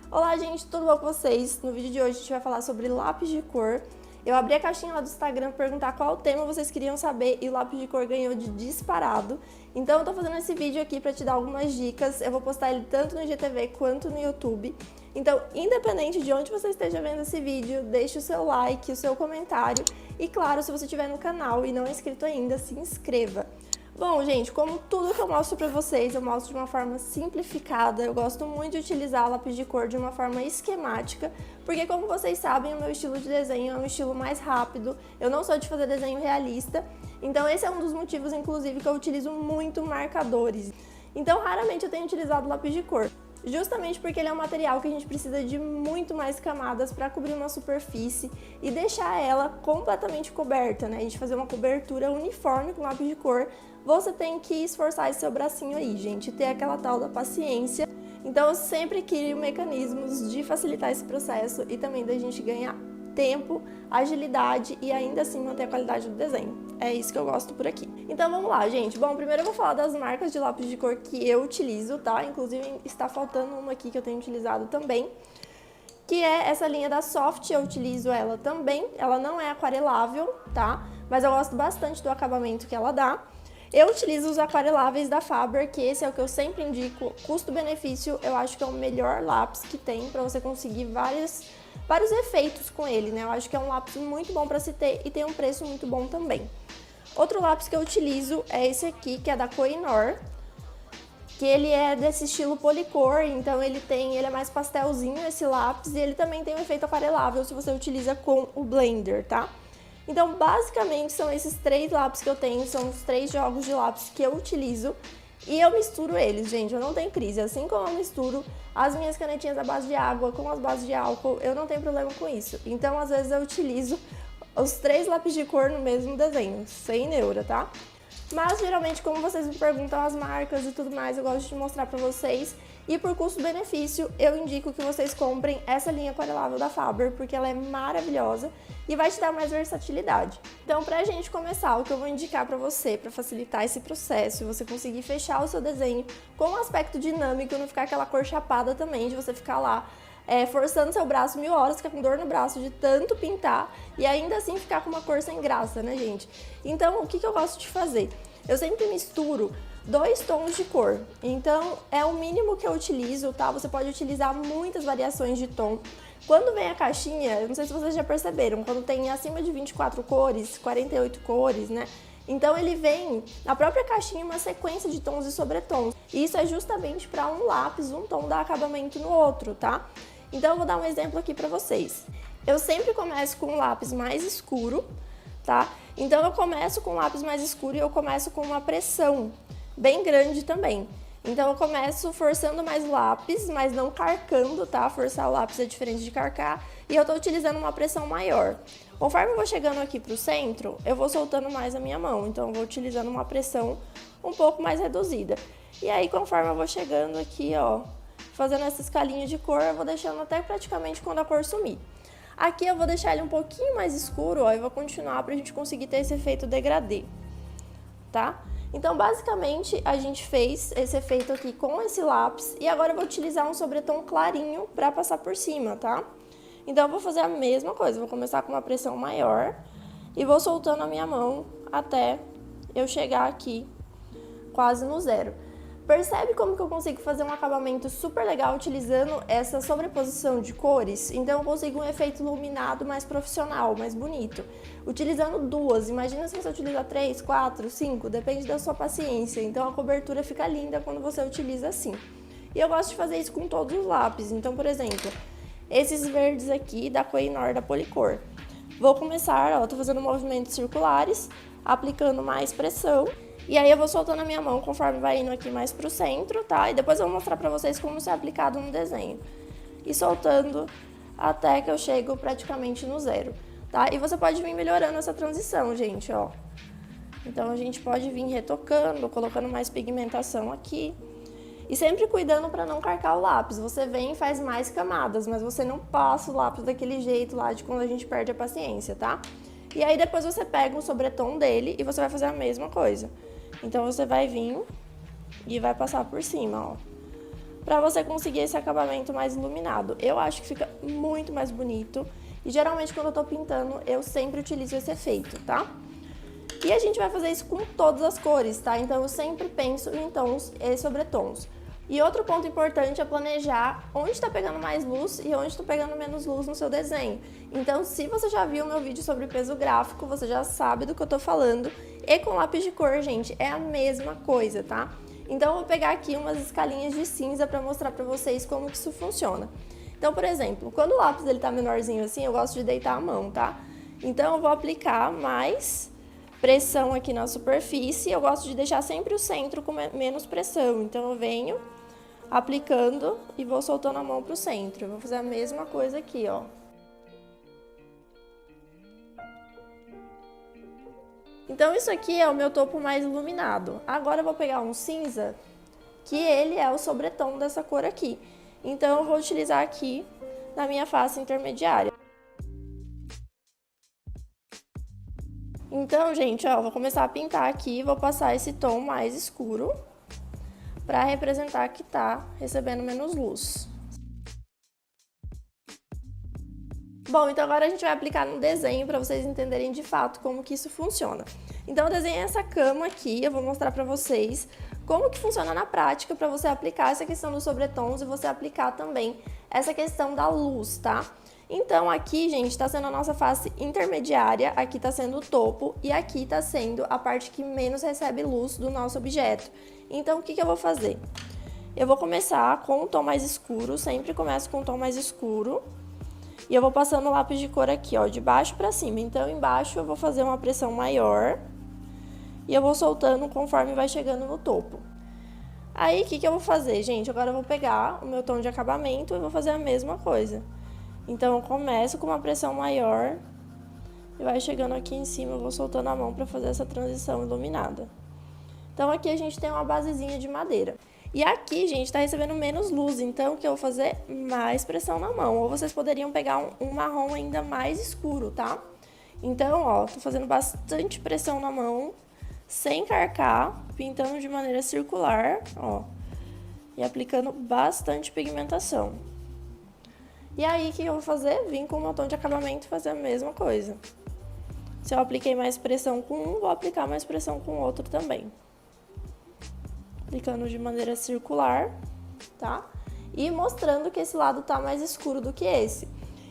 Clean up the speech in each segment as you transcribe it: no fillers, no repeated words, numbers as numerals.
Olá, gente, tudo bom com vocês? No vídeo de hoje a gente vai falar sobre lápis de cor. Eu abri a caixinha lá do Instagram para perguntar qual tema vocês queriam saber e o lápis de cor ganhou de disparado. Então eu tô fazendo esse vídeo aqui para te dar algumas dicas. Eu vou postar ele tanto no IGTV quanto no YouTube. Então, independente de onde você esteja vendo esse vídeo, deixe o seu like, o seu comentário e, claro, se você estiver no canal e não é inscrito ainda, se inscreva. Bom, gente, como tudo que eu mostro pra vocês, eu mostro de uma forma simplificada. Eu gosto muito de utilizar lápis de cor de uma forma esquemática, porque como vocês sabem, o meu estilo de desenho é um estilo mais rápido. Eu não sou de fazer desenho realista, então esse é um dos motivos, inclusive, que eu utilizo muito marcadores. Então, raramente eu tenho utilizado lápis de cor. Justamente porque ele é um material que a gente precisa de muito mais camadas para cobrir uma superfície e deixar ela completamente coberta, né? A gente fazer uma cobertura uniforme com lápis de cor, você tem que esforçar esse seu bracinho aí, gente, e ter aquela tal da paciência. Então eu sempre crio mecanismos de facilitar esse processo e também da gente ganhar tempo, agilidade e ainda assim manter a qualidade do desenho. É isso que eu gosto por aqui. Então vamos lá, gente. Bom, primeiro eu vou falar das marcas de lápis de cor que eu utilizo, tá? Inclusive está faltando uma aqui que eu tenho utilizado também, que é essa linha da Soft. Eu utilizo ela também. Ela não é aquarelável, tá? Mas eu gosto bastante do acabamento que ela dá. Eu utilizo os aquareláveis da Faber, que esse é o que eu sempre indico. Custo-benefício, eu acho que é o melhor lápis que tem para você conseguir vários efeitos com ele, né? Eu acho que é um lápis muito bom para se ter e tem um preço muito bom também. Outro lápis que eu utilizo é esse aqui, que é da Kohinoor, que ele é desse estilo policor, então ele é mais pastelzinho esse lápis e ele também tem um efeito aquarelável se você utiliza com o Blender, tá? Então, basicamente, são esses três lápis que eu tenho, são os três jogos de lápis que eu utilizo e eu misturo eles, gente, eu não tenho crise. Assim como eu misturo as minhas canetinhas à base de água com as bases de álcool, eu não tenho problema com isso. Então, às vezes eu utilizo os três lápis de cor no mesmo desenho, sem neura, tá? Mas, geralmente, como vocês me perguntam as marcas e tudo mais, eu gosto de mostrar pra vocês. E por custo-benefício, eu indico que vocês comprem essa linha aquarelável da Faber, porque ela é maravilhosa e vai te dar mais versatilidade. Então, pra gente começar, o que eu vou indicar pra você, pra facilitar esse processo e você conseguir fechar o seu desenho com um aspecto dinâmico e não ficar aquela cor chapada também, de você ficar lá forçando seu braço 1000 horas, ficar com dor no braço de tanto pintar e ainda assim ficar com uma cor sem graça, né, gente? Então, o que eu gosto de fazer? Eu sempre misturo 2 tons de cor, então é o mínimo que eu utilizo, tá? Você pode utilizar muitas variações de tom. Quando vem a caixinha, eu não sei se vocês já perceberam, quando tem acima de 24 cores, 48 cores, né? Então ele vem na própria caixinha uma sequência de tons e sobretons. E isso é justamente para um lápis, um tom dar acabamento no outro, tá? Então eu vou dar um exemplo aqui para vocês. Eu sempre começo com um lápis mais escuro, tá? Então eu começo com um lápis mais escuro e eu começo com uma pressão bem grande também. Então eu começo forçando mais o lápis, mas não carcando, tá? Forçar o lápis é diferente de carcar. E eu tô utilizando uma pressão maior. Conforme eu vou chegando aqui pro centro, eu vou soltando mais a minha mão. Então eu vou utilizando uma pressão um pouco mais reduzida. E aí conforme eu vou chegando aqui, ó, fazendo essa escalinha de cor, eu vou deixando até praticamente quando a cor sumir. Aqui eu vou deixar ele um pouquinho mais escuro, ó, e vou continuar pra gente conseguir ter esse efeito degradê, tá? Então, basicamente, a gente fez esse efeito aqui com esse lápis e agora eu vou utilizar um sobretom clarinho pra passar por cima, tá? Então, eu vou fazer a mesma coisa, vou começar com uma pressão maior e vou soltando a minha mão até eu chegar aqui quase no zero. Percebe como que eu consigo fazer um acabamento super legal utilizando essa sobreposição de cores? Então eu consigo um efeito iluminado mais profissional, mais bonito. Utilizando duas, imagina se você utiliza 3, 4, 5, depende da sua paciência. Então a cobertura fica linda quando você utiliza assim. E eu gosto de fazer isso com todos os lápis. Então, por exemplo, esses verdes aqui da Kohinoor da Policor. Vou começar, ó, tô fazendo movimentos circulares, aplicando mais pressão. E aí eu vou soltando a minha mão conforme vai indo aqui mais pro centro, tá? E depois eu vou mostrar pra vocês como isso é aplicado no desenho. E soltando até que eu chego praticamente no zero, tá? E você pode vir melhorando essa transição, gente, ó. Então a gente pode vir retocando, colocando mais pigmentação aqui. E sempre cuidando pra não carcar o lápis. Você vem e faz mais camadas, mas você não passa o lápis daquele jeito lá de quando a gente perde a paciência, tá? E aí depois você pega o sobretom dele e você vai fazer a mesma coisa. Então você vai vir e vai passar por cima, ó. para você conseguir esse acabamento mais iluminado. Eu acho que fica muito mais bonito e geralmente quando eu tô pintando eu sempre utilizo esse efeito, tá? E a gente vai fazer isso com todas as cores, tá? Então eu sempre penso em tons e sobretons. E outro ponto importante é planejar onde está pegando mais luz e onde está pegando menos luz no seu desenho. Então, se você já viu o meu vídeo sobre peso gráfico, você já sabe do que eu tô falando. E com lápis de cor, gente, é a mesma coisa, tá? Então, eu vou pegar aqui umas escalinhas de cinza para mostrar para vocês como que isso funciona. Então, por exemplo, quando o lápis ele tá menorzinho assim, eu gosto de deitar a mão, tá? Então, eu vou aplicar mais pressão aqui na superfície. Eu gosto de deixar sempre o centro com menos pressão. Então, eu venho aplicando e vou soltando a mão pro centro. Eu vou fazer a mesma coisa aqui, ó. Então, isso aqui é o meu topo mais iluminado. Agora eu vou pegar um cinza, que ele é o sobretom dessa cor aqui. Então, eu vou utilizar aqui na minha face intermediária. Então, gente, ó, vou começar a pintar aqui, vou passar esse tom mais escuro para representar que tá recebendo menos luz. Bom, então agora a gente vai aplicar no desenho para vocês entenderem de fato como que isso funciona. Então eu desenhei essa cama aqui, eu vou mostrar para vocês como que funciona na prática para você aplicar essa questão dos sobretons e você aplicar também essa questão da luz, tá? Então aqui, gente, está sendo a nossa face intermediária, aqui está sendo o topo e aqui está sendo a parte que menos recebe luz do nosso objeto. Então o que eu vou fazer? Eu vou começar com um tom mais escuro, sempre começo com um tom mais escuro. E eu vou passando o lápis de cor aqui, ó, de baixo pra cima. Então embaixo eu vou fazer uma pressão maior e eu vou soltando conforme vai chegando no topo. Aí o que eu vou fazer, gente? Agora eu vou pegar o meu tom de acabamento e vou fazer a mesma coisa. Então, eu começo com uma pressão maior e vai chegando aqui em cima, eu vou soltando a mão para fazer essa transição iluminada. Então, aqui a gente tem uma basezinha de madeira. E aqui, gente, tá recebendo menos luz, então o que eu vou fazer? Mais pressão na mão. Ou vocês poderiam pegar um marrom ainda mais escuro, tá? Então, ó, tô fazendo bastante pressão na mão, sem carcar, pintando de maneira circular, ó. E aplicando bastante pigmentação. E aí, o que eu vou fazer? Vim com o meu tom de acabamento e fazer a mesma coisa. Se eu apliquei mais pressão com um, vou aplicar mais pressão com o outro também. Aplicando de maneira circular, tá? E mostrando que esse lado tá mais escuro do que esse.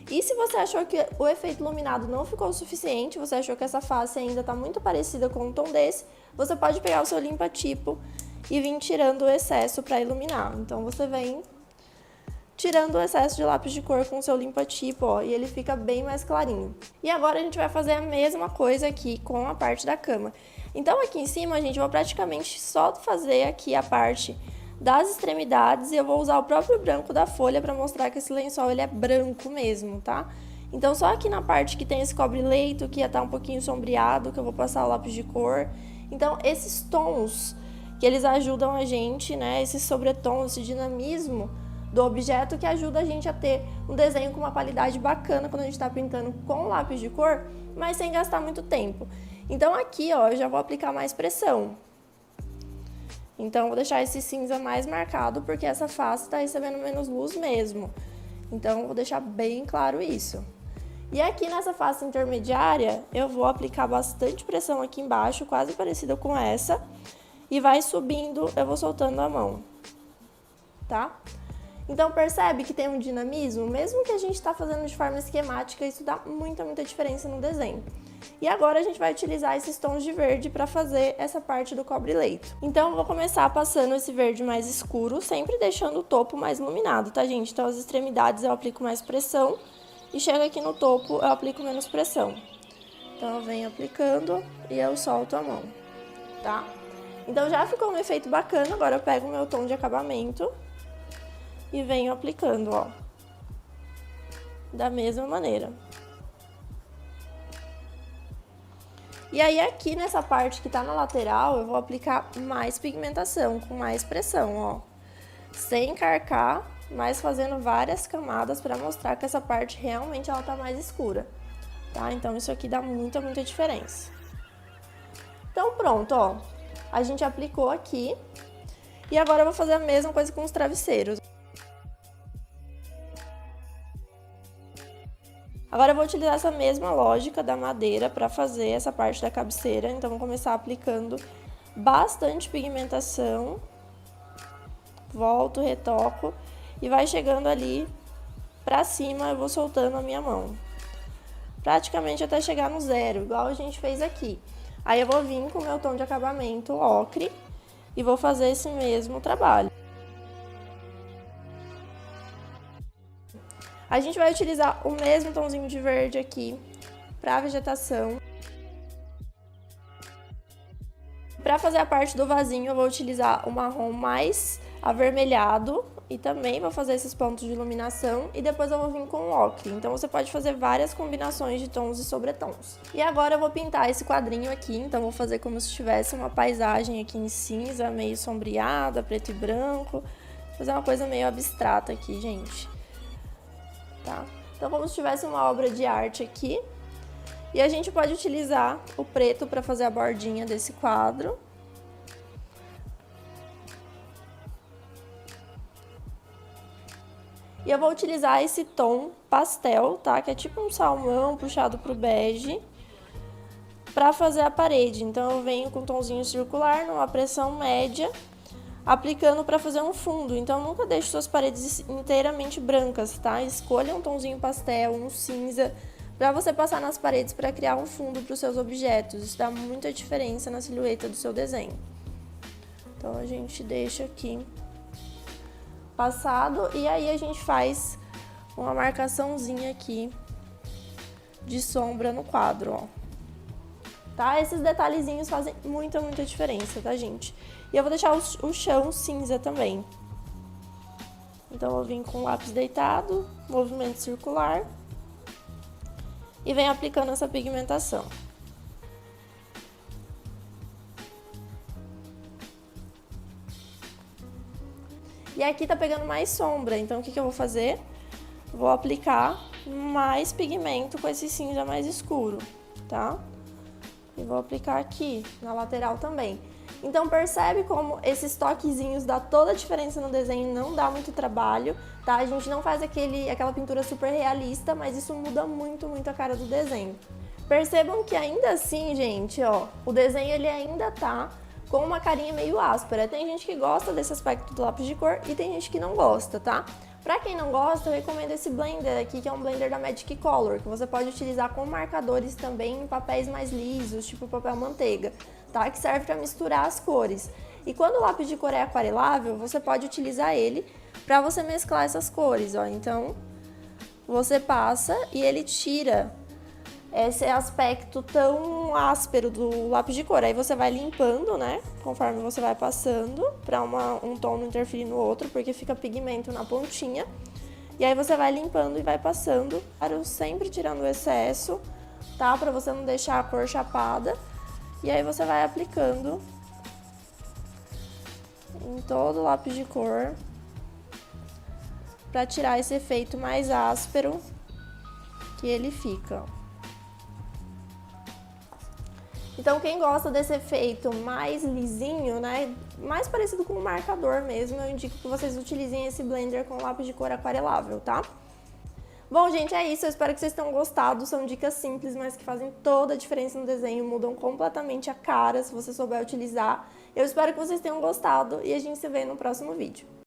E se você achou que o efeito iluminado não ficou o suficiente, você achou que essa face ainda tá muito parecida com um tom desse, você pode pegar o seu limpa-tipo e vir tirando o excesso para iluminar. Então, você vem tirando o excesso de lápis de cor com o seu limpa-tipo, ó, e ele fica bem mais clarinho. E agora a gente vai fazer a mesma coisa aqui com a parte da cama. Então aqui em cima, gente, eu vou praticamente só fazer aqui a parte das extremidades e eu vou usar o próprio branco da folha para mostrar que esse lençol ele é branco mesmo, tá? Então só aqui na parte que tem esse cobre-leito, que ia estar um pouquinho sombreado, que eu vou passar o lápis de cor. Então esses tons que eles ajudam a gente, né, esses sobretons, esse dinamismo do objeto que ajuda a gente a ter um desenho com uma qualidade bacana quando a gente está pintando com lápis de cor, mas sem gastar muito tempo. Então aqui, ó, eu já vou aplicar mais pressão. Então eu vou deixar esse cinza mais marcado porque essa face está recebendo menos luz mesmo. Então eu vou deixar bem claro isso. E aqui nessa face intermediária, eu vou aplicar bastante pressão aqui embaixo, quase parecida com essa, e vai subindo, eu vou soltando a mão, tá? Então, percebe que tem um dinamismo? Mesmo que a gente está fazendo de forma esquemática, isso dá muita diferença no desenho. E agora a gente vai utilizar esses tons de verde para fazer essa parte do cobre-leito. Então, eu vou começar passando esse verde mais escuro, sempre deixando o topo mais iluminado, tá, gente? Então, as extremidades eu aplico mais pressão e chega aqui no topo eu aplico menos pressão. Então, eu venho aplicando e eu solto a mão, tá? Então, já ficou um efeito bacana, agora eu pego o meu tom de acabamento e venho aplicando, ó, da mesma maneira. E aí aqui nessa parte que tá na lateral, eu vou aplicar mais pigmentação, com mais pressão, ó. Sem encarcar, mas fazendo várias camadas pra mostrar que essa parte realmente ela tá mais escura, tá? Então isso aqui dá muita diferença. Então pronto, ó. A gente aplicou aqui. E agora eu vou fazer a mesma coisa com os travesseiros. Agora eu vou utilizar essa mesma lógica da madeira para fazer essa parte da cabeceira. Então, vou começar aplicando bastante pigmentação. Volto, retoco e vai chegando ali pra cima, eu vou soltando a minha mão. Praticamente até chegar no zero, igual a gente fez aqui. Aí eu vou vir com o meu tom de acabamento ocre e vou fazer esse mesmo trabalho. A gente vai utilizar o mesmo tomzinho de verde aqui pra vegetação. Para fazer a parte do vasinho, eu vou utilizar o marrom mais avermelhado e também vou fazer esses pontos de iluminação e depois eu vou vir com o ocre. Então você pode fazer várias combinações de tons e sobretons. E agora eu vou pintar esse quadrinho aqui, então vou fazer como se tivesse uma paisagem aqui em cinza, meio sombreada, preto e branco. Fazer uma coisa meio abstrata aqui, gente. Tá? Então como se tivesse uma obra de arte aqui. E a gente pode utilizar o preto para fazer a bordinha desse quadro. E eu vou utilizar esse tom pastel, tá? Que é tipo um salmão puxado pro bege, para fazer a parede. Então eu venho com um tomzinho circular, numa pressão média, aplicando para fazer um fundo. Então nunca deixe suas paredes inteiramente brancas, tá? Escolha um tomzinho pastel, um cinza, para você passar nas paredes para criar um fundo para os seus objetos. Isso dá muita diferença na silhueta do seu desenho. Então a gente deixa aqui passado e aí a gente faz uma marcaçãozinha aqui de sombra no quadro, ó. Tá? Esses detalhezinhos fazem muita diferença, tá, gente? E eu vou deixar o chão cinza também. Então eu vou vir com o lápis deitado, movimento circular. E venho aplicando essa pigmentação. E aqui tá pegando mais sombra, então o que eu vou fazer? Vou aplicar mais pigmento com esse cinza mais escuro, tá? E vou aplicar aqui, na lateral também. Então percebe como esses toquezinhos dá toda a diferença no desenho, não dá muito trabalho, tá? A gente não faz aquela pintura super realista, mas isso muda muito a cara do desenho. Percebam que ainda assim, gente, ó, o desenho ele ainda tá com uma carinha meio áspera. Tem gente que gosta desse aspecto do lápis de cor e tem gente que não gosta, tá? Pra quem não gosta, eu recomendo esse blender aqui, que é um blender da Magic Color, que você pode utilizar com marcadores também em papéis mais lisos, tipo papel manteiga, tá? Que serve pra misturar as cores. E quando o lápis de cor é aquarelável, você pode utilizar ele pra você mesclar essas cores, ó. Então, você passa e ele tira esse aspecto tão áspero do lápis de cor. Aí você vai limpando, né, conforme você vai passando, pra um tom não interferir no outro, porque fica pigmento na pontinha. E aí você vai limpando e vai passando, sempre tirando o excesso, tá, pra você não deixar a cor chapada. E aí você vai aplicando em todo o lápis de cor, pra tirar esse efeito mais áspero que ele fica. Então, quem gosta desse efeito mais lisinho, né, mais parecido com um marcador mesmo, eu indico que vocês utilizem esse blender com lápis de cor aquarelável, tá? Bom, gente, é isso. Eu espero que vocês tenham gostado. São dicas simples, mas que fazem toda a diferença no desenho, mudam completamente a cara se você souber utilizar. Eu espero que vocês tenham gostado e a gente se vê no próximo vídeo.